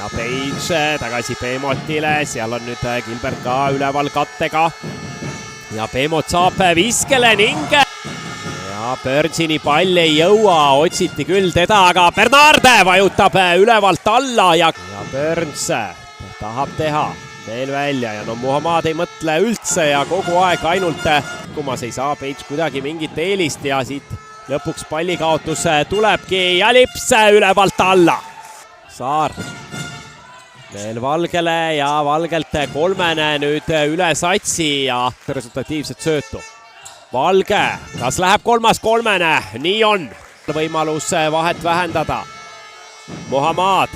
ja Page tagasi Beemotile, seal on nüüd Gilbert ka üleval kattega. Ja Beemot saab viskele ning ja Burnsini pall ei jõua, otsiti küll teda, aga Bernard vajutab ülevalt alla ja Burns tahab teha veel välja ja no Muhammad ei mõtle üldse ja kogu aeg ainult kummas ei saa Page kuidagi mingit eelist ja siit lõpuks pallikaotus tulebki ja Lips ülevalt alla. Saar veel Valgele ja Valgelt kolmene nüüd üle satsi ja resultatiivset söötu. Valge, kas läheb kolmas kolmene? Nii on. Võimalus vahet vähendada. Muhammad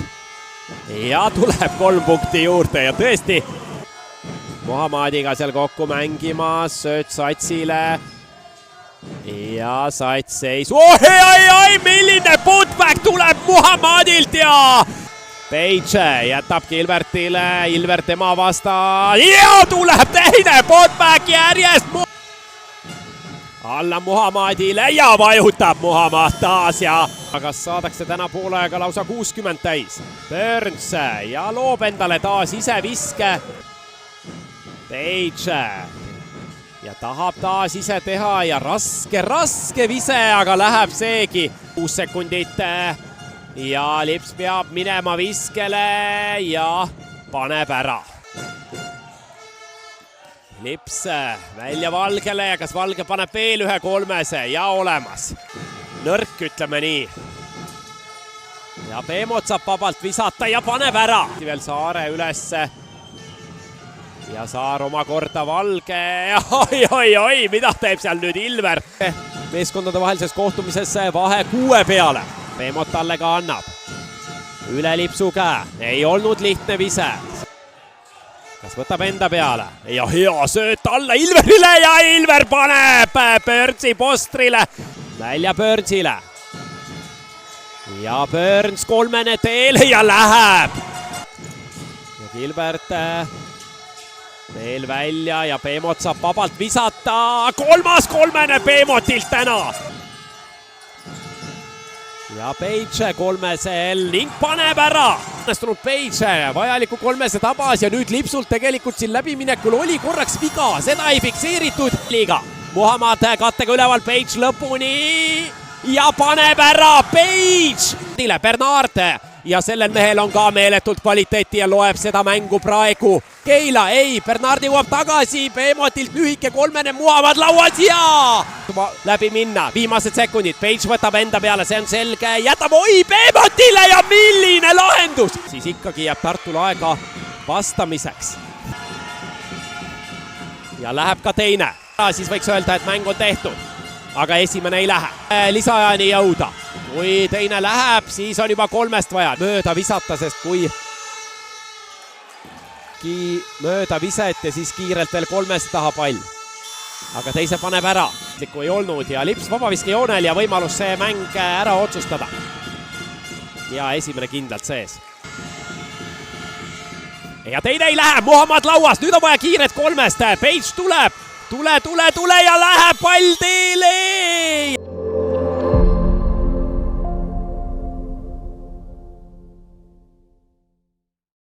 ja tuleb 3 punkti juurde ja tõesti Muhammadiga seal kokku mängimas, sööt satsile ja sats seis. Oi, milline putback tuleb Muhammadilt ja Page jätab Gilbertile, Ilvert tema vastas ja tuleb teine putback järjest alla Muhammadile ja vajutab Muhammad taas ja kas saadakse täna poolaega lausa 60 täis. Burns ja loob endale taas ise viske. Page ja tahab taas ise teha ja raske vise, aga läheb seegi 6 sekundit ja Lips peab minema viskele ja paneb ära. Lips välja Valgele ja kas Valge paneb veel ühe kolmese ja olemas. Nõrk, ütleme nii. Ja Beemot saab vabalt visata ja paneb ära. Veel Saare ülesse. Ja Saar omakorda Valge. Oi, mida teeb seal nüüd Ilver? Meeskondade vahelises kohtumises vahe 6 peale. Beemot talle ka annab. Üle Lipsu käe. Ei olnud lihtne vise. Kas võtab enda peale ja hea sööt alla Ilverile ja Ilver paneb Burnsi postrile. Välja Burnsile. Ja Burns kolmene teele ja läheb. Ja Gilbert veel välja ja Beemot saab vabalt visata. Kolmas kolmene Beemotilt täna. Ja Page kolmesel ning paneb ära. Õnnestunud Page vajaliku kolmese tabas ja nüüd Lipsult tegelikult siin läbiminekul oli korraks viga, seda ei fikseeritud. Liiga. Muhammad kattega üleval Page lõpuni ja paneb ära Page. Bernard ja sellel mehel on ka meeletult kvaliteeti ja loeb seda mängu praegu. Keila, ei, Bernard jõuab tagasi, Beemotilt lühike kolmene, Muhammad lauas ja läbi minna, viimased sekundid, Page võtab enda peale, see on selge, jätab Beemotile ja milline lahendus! Siis ikkagi jääb Tartul aega vastamiseks. Ja läheb ka teine, siis võiks öelda, et mäng on tehtud, aga esimene ei lähe. Lisaajani jõuda, kui teine läheb, siis on juba 3 vaja mööda visata, sest kui mööda viset ja siis kiirelt veel 3 taha pall. Aga teise paneb ära. Ei olnud ja Lips vabaviskejoonel ja võimalus see mäng ära otsustada. Ja esimene kindlalt sees. Ja teine ei lähe, Muhammad lauas, nüüd on vaja kiiret 3. Page tuleb ja läheb pall teele